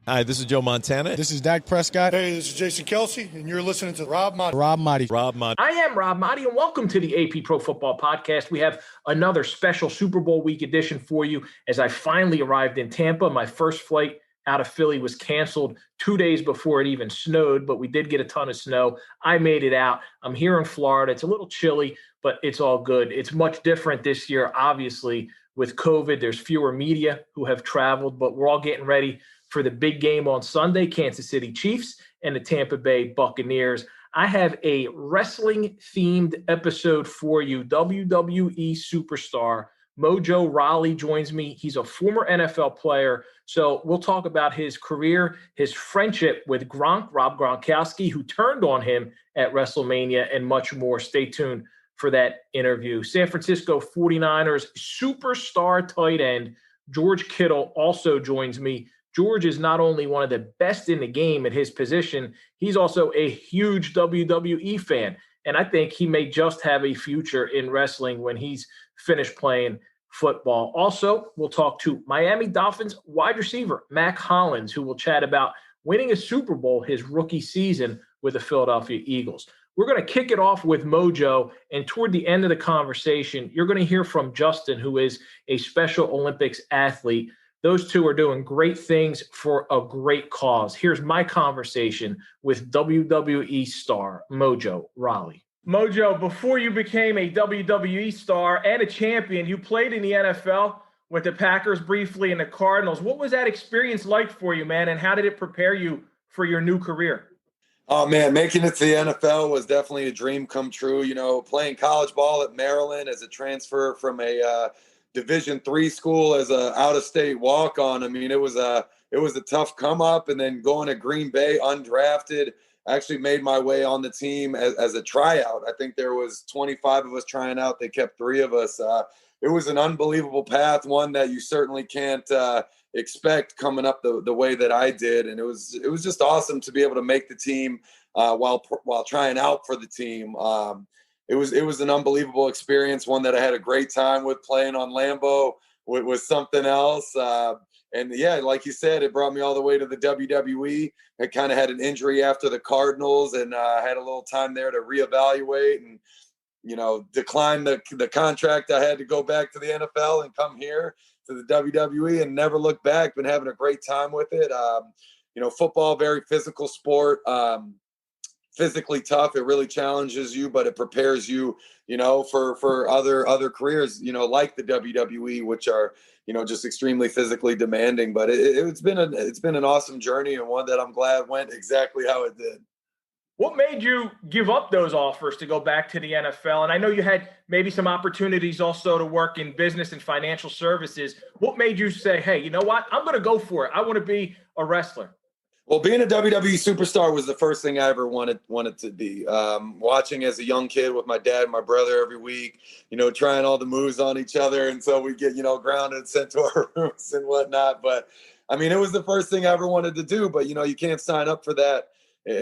Hi, this is Joe Montana. This is Dak Prescott. Hey, this is Jason Kelsey, and you're listening to Rob Maaddi. Rob Maaddi. Rob Maaddi. I am Rob Maaddi, and welcome to the AP Pro Football Podcast. We have another special Super Bowl week edition for you as I finally arrived in Tampa. My first flight out of Philly was canceled 2 days before it even snowed, but we did get a ton of snow. I made it out. I'm here in Florida. It's a little chilly, but it's all good. It's much different this year, obviously, with COVID. There's fewer media who have traveled, but we're all getting ready for the big game on Sunday, Kansas City Chiefs and the Tampa Bay Buccaneers. I have a wrestling-themed episode for you. WWE superstar Mojo Rawley joins me. He's a former NFL player, so we'll talk about his career, his friendship with Rob Gronkowski, who turned on him at Wrestlemania, and much more. Stay tuned for that interview. San Francisco 49ers superstar tight end George Kittle also joins me. George is not only one of the best in the game at his position, he's also a huge WWE fan. And I think he may just have a future in wrestling when he's finished playing football. Also, we'll talk to Miami Dolphins wide receiver Mack Hollins, who will chat about winning a Super Bowl his rookie season with the Philadelphia Eagles. We're going to kick it off with Mojo, and toward the end of the conversation, you're going to hear from Justin, who is a Special Olympics athlete. Those two are doing great things for a great cause. Here's my conversation with WWE star Mojo Rawley. Mojo, before you became a WWE star and a champion, you played in the NFL with the Packers briefly and the Cardinals. What was that experience like for you, man, and how did it prepare you for your new career? Oh, man, making it to the NFL was definitely a dream come true. You know, playing college ball at Maryland as a transfer from a Division III school as a out-of-state walk-on. I mean, it was a tough come-up, and then going to Green Bay undrafted. Actually made my way on the team as a tryout. I think there was 25 of us trying out. They kept 3 of us. It was an unbelievable path, one that you certainly can't expect coming up the way that I did. And it was just awesome to be able to make the team while trying out for the team. It was an unbelievable experience, one that I had a great time with. Playing on Lambeau was something else. And yeah, like you said, it brought me all the way to the WWE. I kind of had an injury after the Cardinals, and I had a little time there to reevaluate and, you know, decline the contract. I had to go back to the NFL and come here to the WWE and never look back. Been having a great time with it. You know, football, very physical sport. Physically tough. It really challenges you, but it prepares you, you know, for other careers, you know, like the WWE, which are, you know, just extremely physically demanding. But it's been an awesome journey, and one that I'm glad went exactly how it did. What made you give up those offers to go back to the NFL? And I know you had maybe some opportunities also to work in business and financial services. What made you say, hey, you know what? I'm going to go for it. I want to be a wrestler. Well, being a WWE superstar was the first thing I ever wanted to be. Watching as a young kid with my dad and my brother every week, you know, trying all the moves on each other until we get, you know, grounded and sent to our rooms and whatnot. But, I mean, it was the first thing I ever wanted to do. But, you know, you can't sign up for that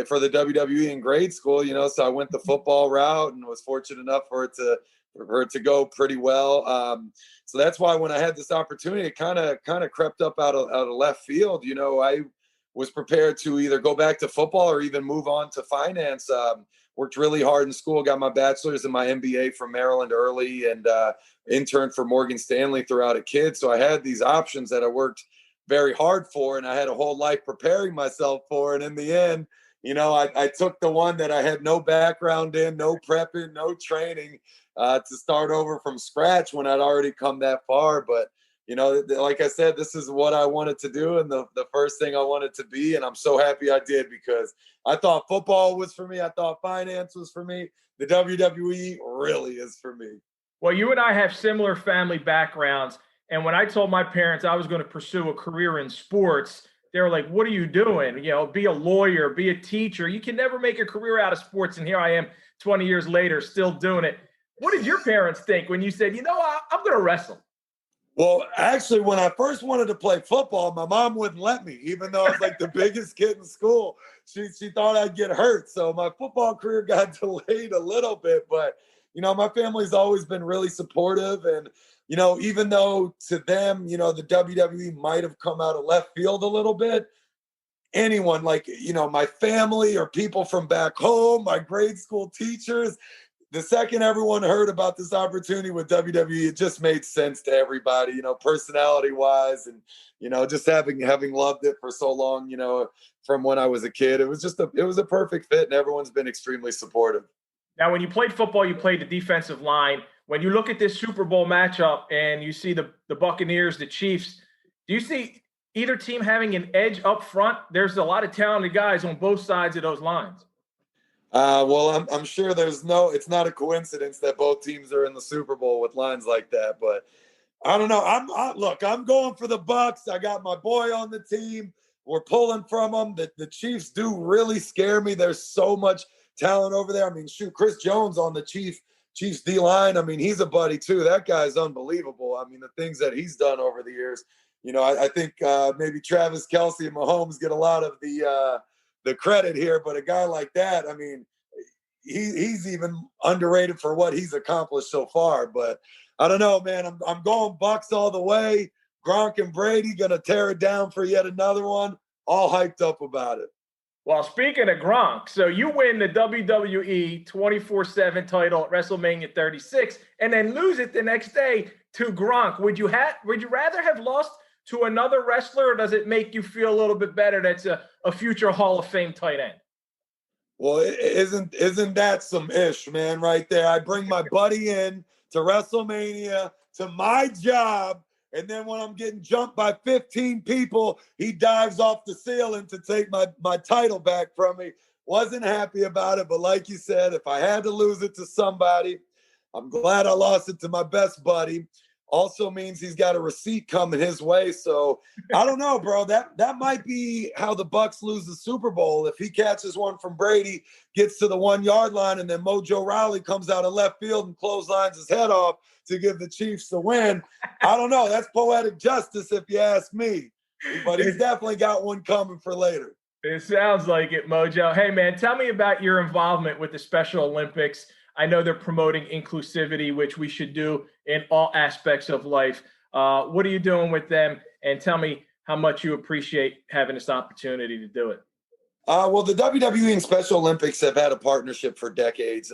for the WWE in grade school, you know. So I went the football route and was fortunate enough for it to go pretty well. So that's why when I had this opportunity, it kind of crept up out of left field. You know, I was prepared to either go back to football or even move on to finance. Worked really hard in school, got my bachelor's and my MBA from Maryland early, and interned for Morgan Stanley throughout a kid. So I had these options that I worked very hard for, and I had a whole life preparing myself for. And in the end, you know, I took the one that I had no background in, no prepping, no training, to start over from scratch when I'd already come that far. But you know, like I said, this is what I wanted to do and the first thing I wanted to be. And I'm so happy I did, because I thought football was for me. I thought finance was for me. The WWE really is for me. Well, you and I have similar family backgrounds. And when I told my parents I was going to pursue a career in sports, they were like, what are you doing? You know, be a lawyer, be a teacher. You can never make a career out of sports. And here I am 20 years later, still doing it. What did your parents think when you said, you know, I'm going to wrestle? Well, actually, when I first wanted to play football, my mom wouldn't let me, even though I was like the biggest kid in school. She thought I'd get hurt. So my football career got delayed a little bit. But, you know, my family's always been really supportive. And, you know, even though to them, you know, the WWE might have come out of left field a little bit, anyone, like, my family or people from back home, my grade school teachers. The second everyone heard about this opportunity with WWE, it just made sense to everybody, personality wise, and, just having loved it for so long, from when I was a kid. It was a perfect fit, and everyone's been extremely supportive. Now, when you played football, you played the defensive line. When you look at this Super Bowl matchup and you see the Buccaneers, the Chiefs, do you see either team having an edge up front? There's a lot of talented guys on both sides of those lines. Well, I'm sure it's not a coincidence that both teams are in the Super Bowl with lines like that, but I don't know. I'm going for the Bucs. I got my boy on the team. We're pulling from them. The Chiefs do really scare me. There's so much talent over there. I mean, shoot, Chris Jones on the Chiefs D-line. I mean, he's a buddy too. That guy's unbelievable. I mean, the things that he's done over the years. I think maybe Travis Kelce and Mahomes get a lot of the credit here, but a guy like that, I mean, he's even underrated for what he's accomplished so far. But I don't know, man. I'm going Bucs all the way. Gronk and Brady gonna tear it down for yet another one. All hyped up about it. Well, speaking of Gronk, so you win the WWE 24/7 title at WrestleMania 36, and then lose it the next day to Gronk. Would you rather have lost to another wrestler, or does it make you feel a little bit better that's a future Hall of Fame tight end? Well, isn't that some ish, man, right there? I bring my buddy in to WrestleMania, to my job, and then when I'm getting jumped by 15 people, he dives off the ceiling to take my title back from me. Wasn't happy about it, but like you said, if I had to lose it to somebody, I'm glad I lost it to my best buddy. Also means he's got a receipt coming his way. So I don't know, bro. That might be how the Bucs lose the Super Bowl. If he catches one from Brady, gets to the 1 yard line, and then Mojo Rawley comes out of left field and clotheslines his head off to give the Chiefs the win. I don't know. That's poetic justice, if you ask me. But he's definitely got one coming for later. It sounds like it, Mojo. Hey, man, tell me about your involvement with the Special Olympics. I know they're promoting inclusivity, which we should do in all aspects of life. What are you doing with them? And tell me how much you appreciate having this opportunity to do it. Well, the WWE and Special Olympics have had a partnership for decades,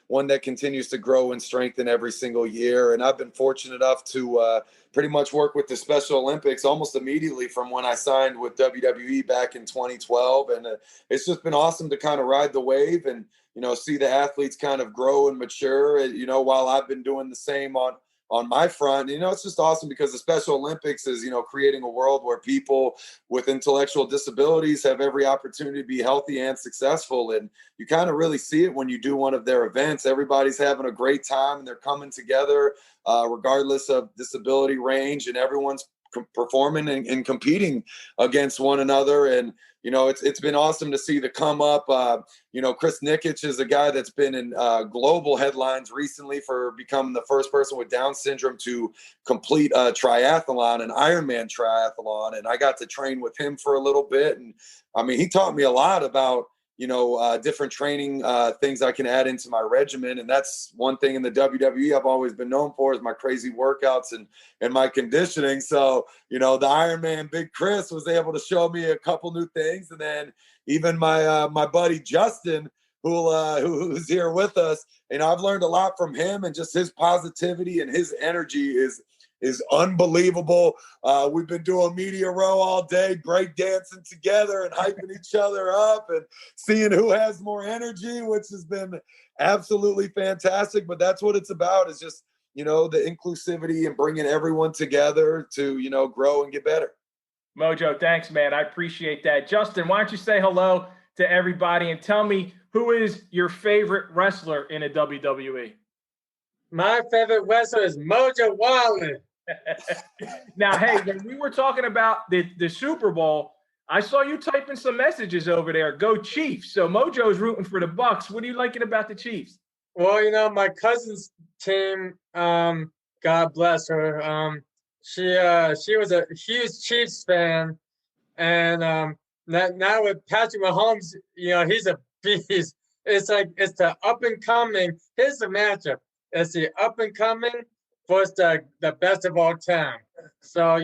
one that continues to grow and strengthen every single year. And I've been fortunate enough to pretty much work with the Special Olympics almost immediately from when I signed with WWE back in 2012. And it's just been awesome to kind of ride the wave and, see the athletes kind of grow and mature, while I've been doing the same on my front. It's just awesome because the Special Olympics is, creating a world where people with intellectual disabilities have every opportunity to be healthy and successful. And you kind of really see it when you do one of their events. Everybody's having a great time and they're coming together regardless of disability range, and everyone's performing and competing against one another. And, it's been awesome to see the come up. Chris Nikic is a guy that's been in global headlines recently for becoming the first person with Down syndrome to complete a triathlon, an Ironman triathlon. And I got to train with him for a little bit. And I mean, he taught me a lot about, different training things I can add into my regimen. And that's one thing in the WWE I've always been known for is my crazy workouts and my conditioning. So, the Ironman Big Chris was able to show me a couple new things. And then even my buddy Justin, who's here with us, I've learned a lot from him, and just his positivity and his energy is unbelievable. We've been doing media row all day, break dancing together and hyping each other up and seeing who has more energy, which has been absolutely fantastic. But that's what it's about, is just, the inclusivity and bringing everyone together to, grow and get better. Mojo, thanks, man. I appreciate that. Justin, why don't you say hello to everybody and tell me, who is your favorite wrestler in a WWE? My favorite wrestler is Mojo Rawley. Now, hey, when we were talking about the Super Bowl, I saw you typing some messages over there. Go Chiefs. So Mojo's rooting for the Bucs. What are you liking about the Chiefs? Well, my cousin's team, God bless her. She was a huge Chiefs fan, and now with Patrick Mahomes, he's a beast. It's the up and coming. Here's the matchup. It's the up and coming versus the best of all time. So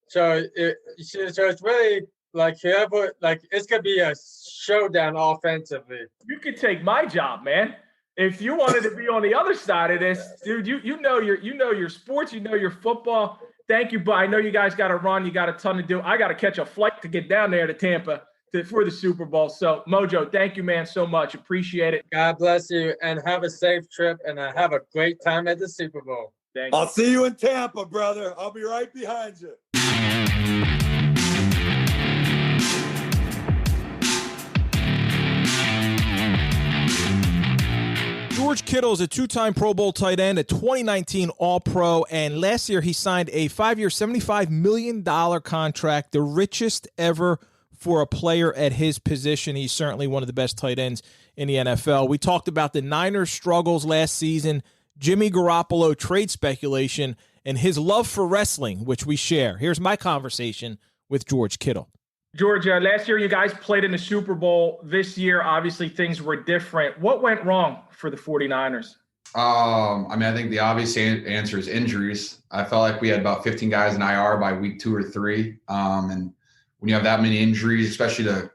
it's really like whoever, like it's gonna be a showdown offensively. You could take my job, man. If you wanted to be on the other side of this, dude, you know your sports, you know your football. Thank you, but I know you guys got to run. You got a ton to do. I got to catch a flight to get down there to Tampa for the Super Bowl. So, Mojo, thank you, man, so much. Appreciate it. God bless you, and have a safe trip, and have a great time at the Super Bowl. Thank you. I'll see you in Tampa, brother. I'll be right behind you. George Kittle is a two-time Pro Bowl tight end, a 2019 All-Pro, and last year he signed a 5-year, $75 million contract, the richest ever for a player at his position. He's certainly one of the best tight ends in the NFL. We talked about the Niners' struggles last season, Jimmy Garoppolo trade speculation, and his love for wrestling, which we share. Here's my conversation with George Kittle. George, last year you guys played in the Super Bowl. This year, obviously, things were different. What went wrong for the 49ers? I think the obvious answer is injuries. I felt like we had about 15 guys in IR by week 2 or 3. And when you have that many injuries, especially to,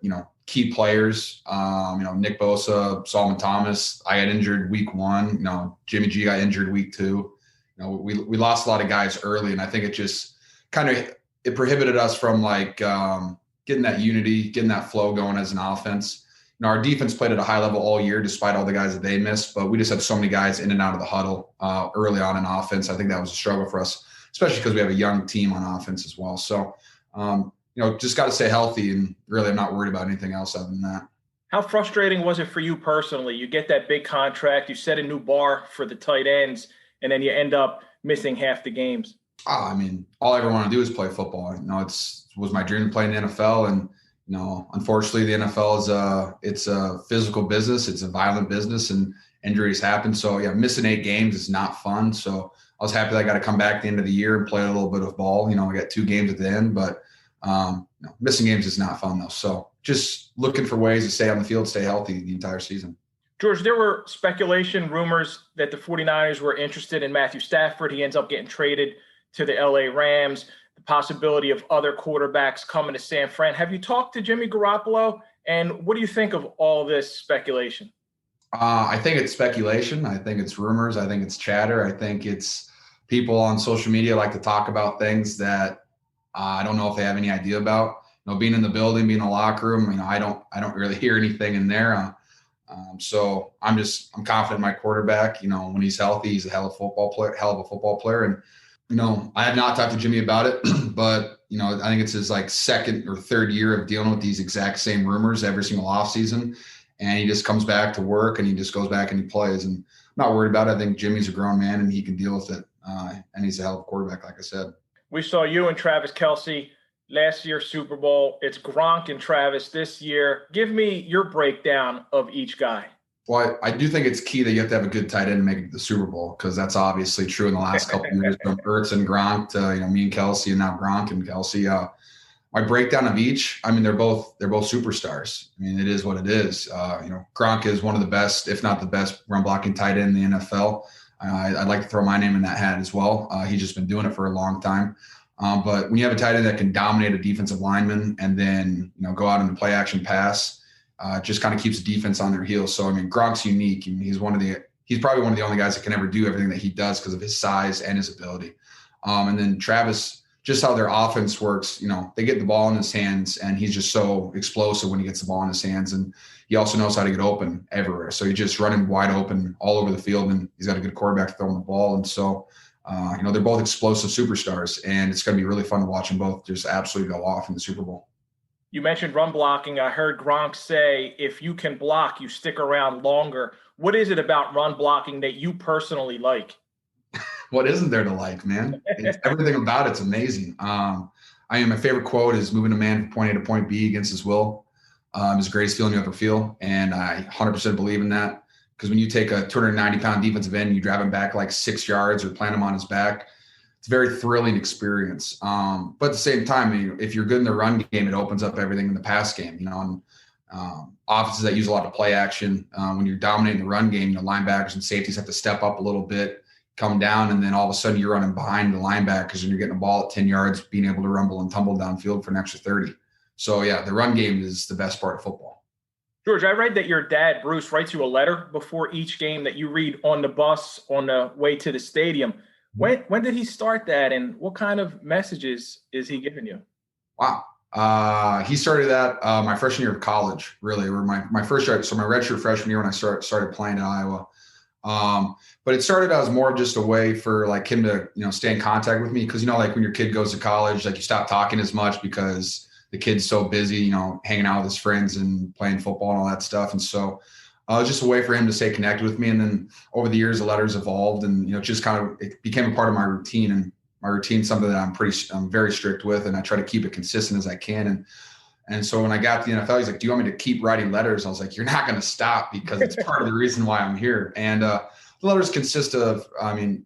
key players, Nick Bosa, Solomon Thomas, I got injured week 1, Jimmy G got injured week 2. We lost a lot of guys early, and I think it just it prohibited us from getting that unity, getting that flow going as an offense. Our defense played at a high level all year, despite all the guys that they missed, but we just had so many guys in and out of the huddle early on in offense. I think that was a struggle for us, especially because we have a young team on offense as well. So, just got to stay healthy, and really I'm not worried about anything else other than that. How frustrating was it for you personally? You get that big contract, you set a new bar for the tight ends, and then you end up missing half the games. All I ever want to do is play football. It was my dream to play in the NFL, and unfortunately, the NFL it's a physical business, it's a violent business, and injuries happen. So yeah, missing 8 games is not fun. So I was happy that I got to come back at the end of the year and play a little bit of ball. We got 2 games at the end, but missing games is not fun though. So just looking for ways to stay on the field, stay healthy the entire season. George, there were speculation, rumors that the 49ers were interested in Matthew Stafford. He ends up getting traded to the LA Rams, the possibility of other quarterbacks coming to San Fran. Have you talked to Jimmy Garoppolo? And what do you think of all this speculation? I think it's speculation. I think it's rumors. I think it's chatter. I think it's people on social media like to talk about things that I don't know if they have any idea about. Being in the building, being in the locker room, I don't really hear anything in there. So I'm confident in my quarterback. When he's healthy, he's a hell of a football player. And I have not talked to Jimmy about it, but, I think it's his second or third year of dealing with these exact same rumors every single offseason. And he just comes back to work and he just goes back and he plays. And I'm not worried about it. I think Jimmy's a grown man and he can deal with it. And he's a hell of a quarterback, like I said. We saw you and Travis Kelce last year's Super Bowl. It's Gronk and Travis this year. Give me your breakdown of each guy. Well, I do think it's key that you have to have a good tight end to make it to the Super Bowl, because that's obviously true in the last couple of years from Ertz and Gronk to me and Kelce, and now Gronk and Kelce. My breakdown of each, they're both superstars. It is what it is. Gronk is one of the best, if not the best, run blocking tight end in the NFL. I'd like to throw my name in that hat as well. He's just been doing it for a long time. But when you have a tight end that can dominate a defensive lineman and then go out in the play action pass, just kind of keeps the defense on their heels. So Gronk's unique. He's probably one of the only guys that can ever do everything that he does because of his size and his ability. And then Travis, just how their offense works, they get the ball in his hands, and he's just so explosive when he gets the ball in his hands. And he also knows how to get open everywhere. So he's just running wide open all over the field, and he's got a good quarterback throwing the ball. And so, they're both explosive superstars, and it's going to be really fun to watch them both just absolutely go off in the Super Bowl. You mentioned run blocking. I heard Gronk say, if you can block, you stick around longer. What is it about run blocking that you personally like? What isn't there to like, man? Everything about it's amazing. My favorite quote is moving a man from point A to point B against his will is the greatest feeling you ever feel. And I 100% believe in that, because when you take a 290-pound defensive end, you drive him back 6 yards or plant him on his back, it's a very thrilling experience. But at the same time, if you're good in the run game, it opens up everything in the pass game. And offenses that use a lot of play action, when you're dominating the run game, linebackers and safeties have to step up a little bit, come down, and then all of a sudden you're running behind the linebackers and you're getting a ball at 10 yards, being able to rumble and tumble downfield for an extra 30. So yeah, the run game is the best part of football. George, I read that your dad, Bruce, writes you a letter before each game that you read on the bus on the way to the stadium. When did he start that, and what kind of messages is he giving you? Wow. He started that my freshman year of college, really, or my first year. So my redshirt freshman year when I started playing at Iowa. But it started as more of just a way for like him to, stay in contact with me. Cause like when your kid goes to college, like you stop talking as much because the kid's so busy, hanging out with his friends and playing football and all that stuff. And so it was just a way for him to stay connected with me. And then over the years, the letters evolved and, just it became a part of my routine, and my routine is something that I'm very strict with. And I try to keep it consistent as I can. And so when I got to the NFL, he's like, do you want me to keep writing letters? I was like, you're not going to stop, because it's part of the reason why I'm here. And the letters consist of,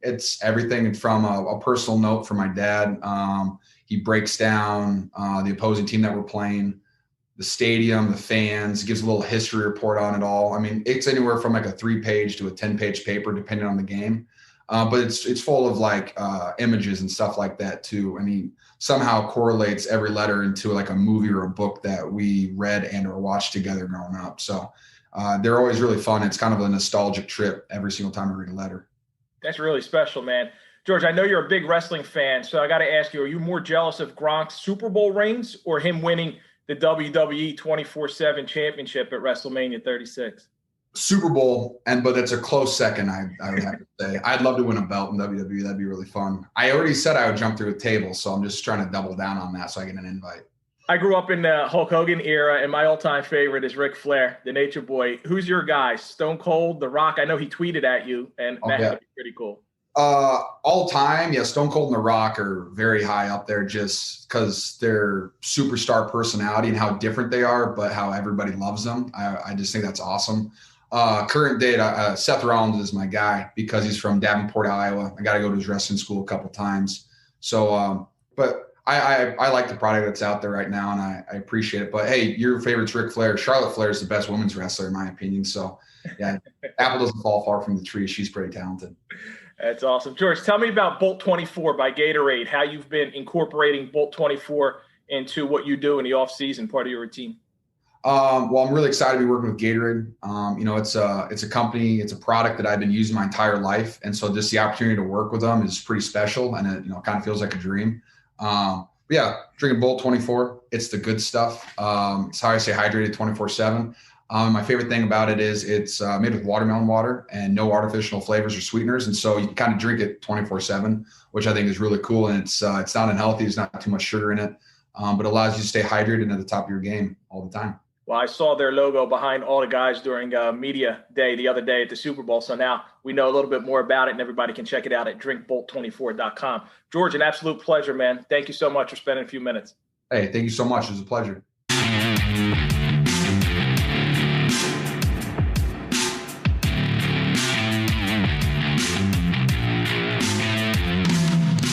it's everything from a personal note from my dad. He breaks down the opposing team that we're playing, the stadium, the fans, gives a little history report on it all. It's anywhere from like a 3-page to a 10-page paper, depending on the game. But it's full of like images and stuff like that too. Somehow correlates every letter into like a movie or a book that we read and or watched together growing up. So they're always really fun. It's kind of a nostalgic trip every single time I read a letter. That's really special, man. George, I know you're a big wrestling fan, so I got to ask you, are you more jealous of Gronk's Super Bowl rings or him winning the WWE 24/7 championship at WrestleMania 36? Super Bowl, but it's a close second, I would have to say. I'd love to win a belt in WWE. That'd be really fun. I already said I would jump through a table, so I'm just trying to double down on that so I get an invite. I grew up in the Hulk Hogan era, and my all-time favorite is Ric Flair, the Nature Boy. Who's your guy? Stone Cold, The Rock? I know he tweeted at you, and that would be pretty cool. All time, yeah, Stone Cold and The Rock are very high up there just because they're superstar personality and how different they are, but how everybody loves them. I just think that's awesome. Current date, Seth Rollins is my guy because he's from Davenport, Iowa. I got to go to his wrestling school a couple times. So, but I like the product that's out there right now, and I appreciate it. But hey, your favorite's Ric Flair. Charlotte Flair is the best women's wrestler in my opinion. So yeah, apple doesn't fall far from the tree. She's pretty talented. That's awesome. George, tell me about Bolt 24 by Gatorade, how you've been incorporating Bolt 24 into what you do in the off-season, part of your routine. Well, I'm really excited to be working with Gatorade. It's a company, it's a product that I've been using my entire life. And so just the opportunity to work with them is pretty special, and it, kind of feels like a dream. Yeah, drinking Bolt 24, it's the good stuff. It's how I stay hydrated 24/7. My favorite thing about it is it's made with watermelon water and no artificial flavors or sweeteners. And so you can kind of drink it 24/7, which I think is really cool. And it's not unhealthy. There's not too much sugar in it, but allows you to stay hydrated and at the top of your game all the time. Well, I saw their logo behind all the guys during media day the other day at the Super Bowl. So now we know a little bit more about it, and everybody can check it out at drinkbolt24.com. George, an absolute pleasure, man. Thank you so much for spending a few minutes. Hey, thank you so much. It was a pleasure.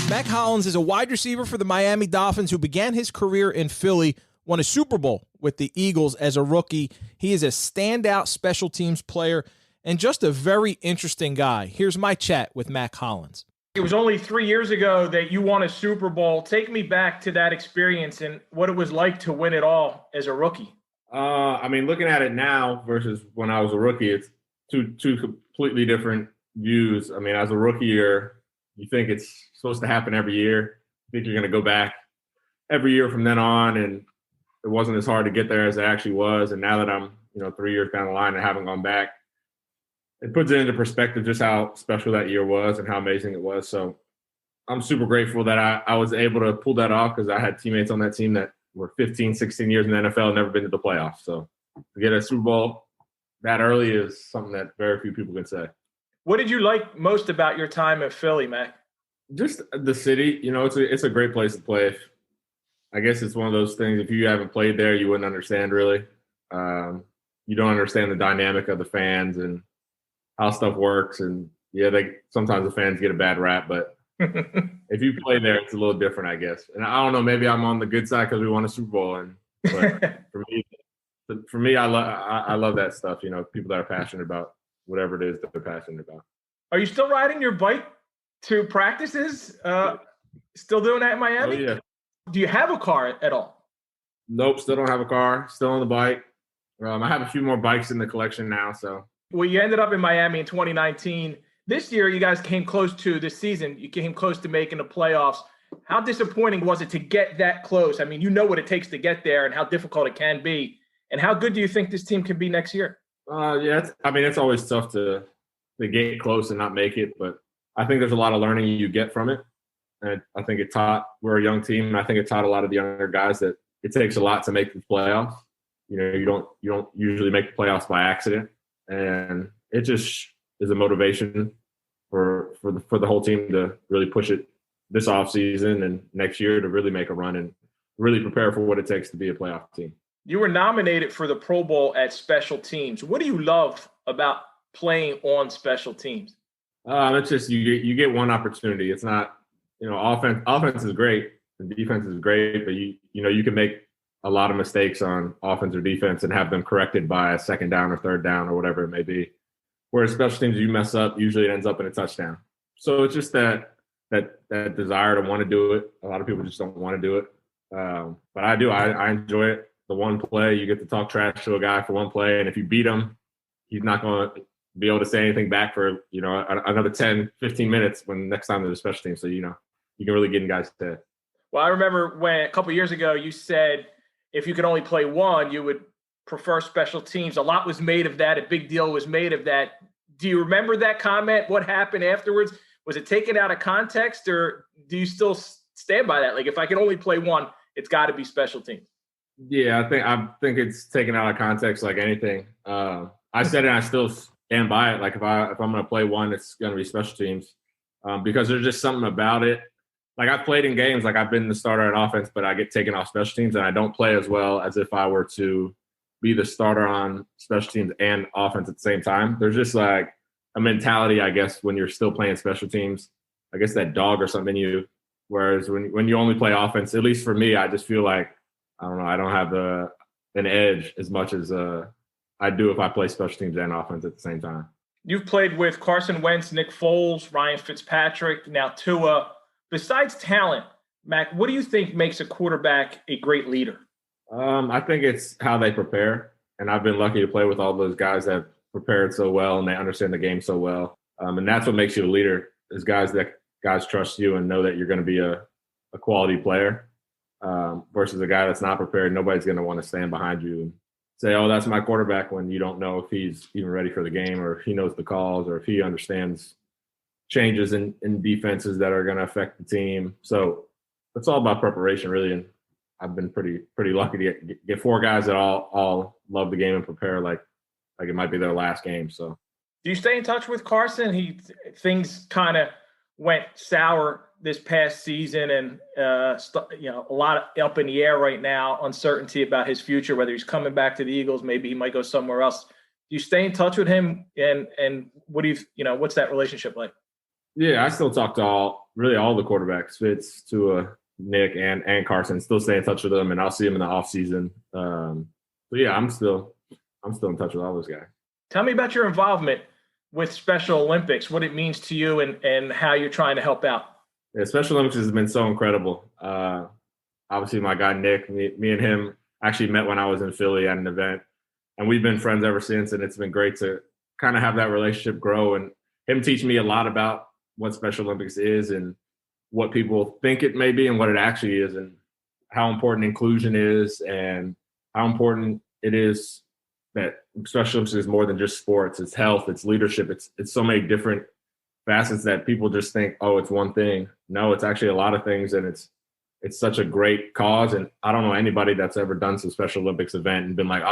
Beck Hollins is a wide receiver for the Miami Dolphins who began his career in Philly, won a Super Bowl with the Eagles as a rookie. He is a standout special teams player and just a very interesting guy. Here's my chat with Mack Hollins. It was only 3 years ago that you won a Super Bowl. Take me back to that experience and what it was like to win it all as a rookie. Looking at it now versus when I was a rookie, it's two completely different views. As a rookie, you think it's supposed to happen every year. You think you're going to go back every year from then on, and it wasn't as hard to get there as it actually was. And now that I'm, 3 years down the line and haven't gone back, it puts it into perspective just how special that year was and how amazing it was. So I'm super grateful that I was able to pull that off because I had teammates on that team that were 15, 16 years in the NFL and never been to the playoffs. So to get a Super Bowl that early is something that very few people can say. What did you like most about your time at Philly, Mac? Just the city. It's a great place to play. I guess it's one of those things, if you haven't played there, you wouldn't understand really. You don't understand the dynamic of the fans and how stuff works. And yeah, sometimes the fans get a bad rap, but if you play there, it's a little different, I guess. And I don't know, maybe I'm on the good side because we won a Super Bowl. But for me, I love that stuff. People that are passionate about whatever it is that they're passionate about. Are you still riding your bike to practices? Still doing that in Miami? Oh, yeah. Do you have a car at all? Nope, still don't have a car. Still on the bike. I have a few more bikes in the collection now. So. Well, you ended up in Miami in 2019. This year, you guys came close to this season. You came close to making the playoffs. How disappointing was it to get that close? I mean, you know what it takes to get there and how difficult it can be. And how good do you think this team can be next year? Yeah, it's always tough to get close and not make it. But I think there's a lot of learning you get from it. And I think we're a young team, and I think it taught a lot of the younger guys that it takes a lot to make the playoffs. You don't usually make the playoffs by accident. And it just is a motivation for the whole team to really push it this offseason and next year to really make a run and really prepare for what it takes to be a playoff team. You were nominated for the Pro Bowl at special teams. What do you love about playing on special teams? It's just you get one opportunity. It's not, offense is great and defense is great, but you can make a lot of mistakes on offense or defense and have them corrected by a second down or third down or whatever it may be. Whereas special teams, you mess up, usually it ends up in a touchdown. So it's just that desire to want to do it. A lot of people just don't want to do it. But I do. I enjoy it. The one play, you get to talk trash to a guy for one play, and if you beat him, he's not going to be able to say anything back for, another 10, 15 minutes when next time there's a special team. So, you can really get in guys' head. Well, I remember when a couple of years ago you said if you could only play one, you would prefer special teams. A lot was made of that. A big deal was made of that. Do you remember that comment? What happened afterwards? Was it taken out of context, or do you still stand by that? Like, if I can only play one, it's got to be special teams. Yeah, I think it's taken out of context like anything. I said it and I still stand by it. Like, if I'm going to play one, it's going to be special teams because there's just something about it. Like, I've played in games, like I've been the starter on offense, but I get taken off special teams and I don't play as well as if I were to be the starter on special teams and offense at the same time. There's just like a mentality, I guess, when you're still playing special teams, I guess that dog or something in you. Whereas when you only play offense, at least for me, I just feel like, I don't know, I don't have an edge as much as I do if I play special teams and offense at the same time. You've played with Carson Wentz, Nick Foles, Ryan Fitzpatrick, now Tua. Besides talent, Mack, what do you think makes a quarterback a great leader? I think it's how they prepare. And I've been lucky to play with all those guys that prepared so well and they understand the game so well. And that's what makes you a leader, is guys trust you and know that you're going to be a quality player versus a guy that's not prepared. Nobody's going to want to stand behind you and say, oh, that's my quarterback, when you don't know if he's even ready for the game or if he knows the calls or if he understands changes in defenses that are going to affect the team. So it's all about preparation, really. And I've been pretty lucky to get four guys that all love the game and prepare like it might be their last game. So, do you stay in touch with Carson? Things kind of went sour this past season, and a lot up in the air right now. Uncertainty about his future, whether he's coming back to the Eagles, maybe he might go somewhere else. Do you stay in touch with him? And what do what's that relationship like? Yeah, I still talk to all the quarterbacks, Fitz, Tua, Nick, and Carson. Still stay in touch with them, and I'll see them in the off season. So yeah, I'm still in touch with all those guys. Tell me about your involvement with Special Olympics, what it means to you, and how you're trying to help out. Yeah, Special Olympics has been so incredible. Obviously, my guy Nick, me and him actually met when I was in Philly at an event, and we've been friends ever since. And it's been great to kind of have that relationship grow, and him teach me a lot about what Special Olympics is and what people think it may be and what it actually is, and how important inclusion is and how important it is that Special Olympics is more than just sports. It's health, it's leadership, it's so many different facets that people just think, oh, it's one thing. No, it's actually a lot of things, and it's such a great cause. And I don't know anybody that's ever done some Special Olympics event and been like,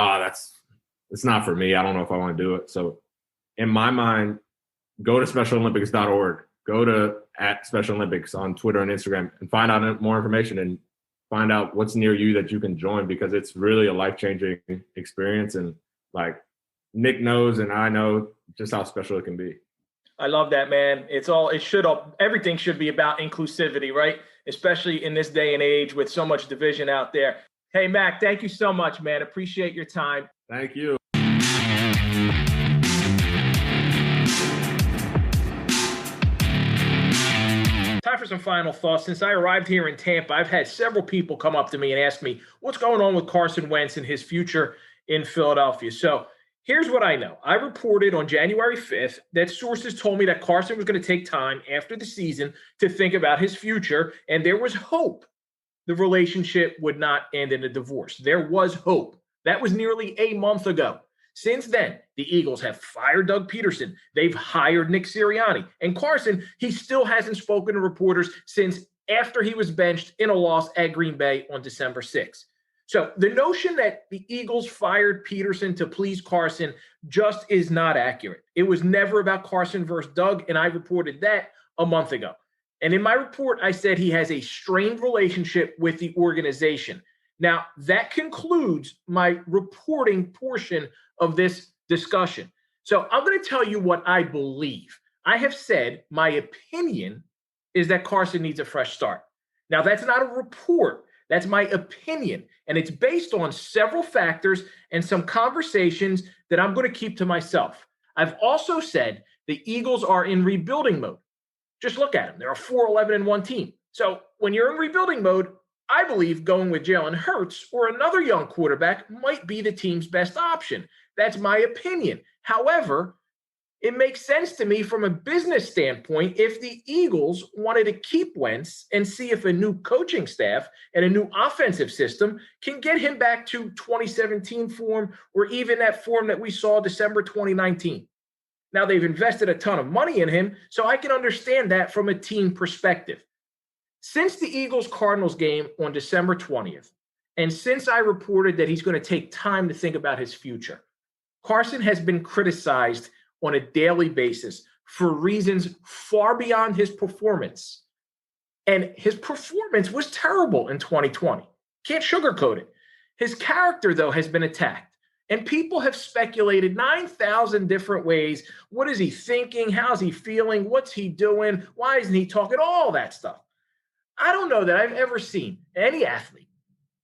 it's not for me. I don't know if I want to do it. So in my mind, go to specialolympics.org. Go to @Special Olympics on Twitter and Instagram and find out more information and find out what's near you that you can join, because it's really a life-changing experience. And like Nick knows and I know just how special it can be. I love that, man. Everything should be about inclusivity, right? Especially in this day and age with so much division out there. Hey, Mack, thank you so much, man. Appreciate your time. Thank you. Time for for some final thoughts. Since I arrived here in Tampa, I've had several people come up to me and ask me what's going on with Carson Wentz and his future in Philadelphia. So here's what I know. I reported on January 5th that sources told me that Carson was going to take time after the season to think about his future, and there was hope the relationship would not end in a divorce. There was hope. That was nearly a month ago. Since then, the Eagles have fired Doug Peterson. They've hired Nick Sirianni. And Carson, he still hasn't spoken to reporters since after he was benched in a loss at Green Bay on December 6th. So the notion that the Eagles fired Peterson to please Carson just is not accurate. It was never about Carson versus Doug, and I reported that a month ago. And in my report, I said he has a strained relationship with the organization. Now, that concludes my reporting portion of this discussion. So I'm going to tell you what I believe. I have said my opinion is that Carson needs a fresh start. Now, that's not a report. That's my opinion. And it's based on several factors and some conversations that I'm going to keep to myself. I've also said the Eagles are in rebuilding mode. Just look at them. They're a 4-11-1 team. So when you're in rebuilding mode, I believe going with Jalen Hurts or another young quarterback might be the team's best option. That's my opinion. However, it makes sense to me from a business standpoint if the Eagles wanted to keep Wentz and see if a new coaching staff and a new offensive system can get him back to 2017 form or even that form that we saw December 2019. Now, they've invested a ton of money in him, so I can understand that from a team perspective. Since the Eagles-Cardinals game on December 20th, and since I reported that he's going to take time to think about his future, Carson has been criticized on a daily basis for reasons far beyond his performance. And his performance was terrible in 2020. Can't sugarcoat it. His character, though, has been attacked. And people have speculated 9,000 different ways. What is he thinking? How's he feeling? What's he doing? Why isn't he talking? All that stuff. I don't know that I've ever seen any athlete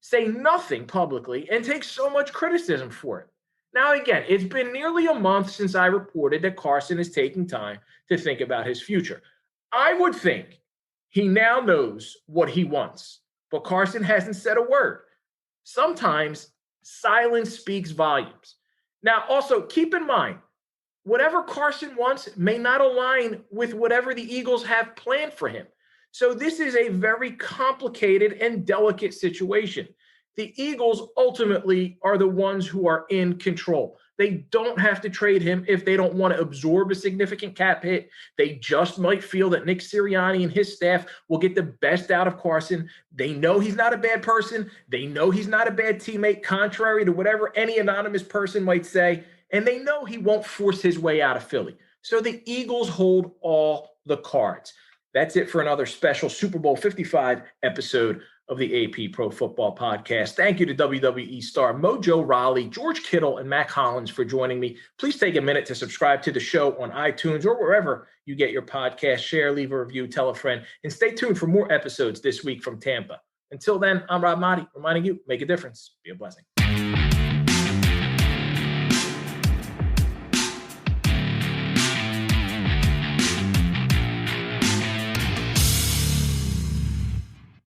say nothing publicly and take so much criticism for it. Now, again, it's been nearly a month since I reported that Carson is taking time to think about his future. I would think he now knows what he wants, but Carson hasn't said a word. Sometimes silence speaks volumes. Now, also keep in mind, whatever Carson wants may not align with whatever the Eagles have planned for him. So this is a very complicated and delicate situation. The Eagles ultimately are the ones who are in control. They don't have to trade him if they don't want to absorb a significant cap hit. They just might feel that Nick Sirianni and his staff will get the best out of Carson. They know he's not a bad person. They know he's not a bad teammate, contrary to whatever any anonymous person might say. And they know he won't force his way out of Philly. So the Eagles hold all the cards. That's it for another special Super Bowl 55 episode of the AP Pro Football Podcast. Thank you to WWE star Mojo Rawley, George Kittle, and Mack Hollins for joining me. Please take a minute to subscribe to the show on iTunes or wherever you get your podcast. Share, leave a review, tell a friend, and stay tuned for more episodes this week from Tampa. Until then, I'm Rob Maaddi, reminding you, make a difference, be a blessing.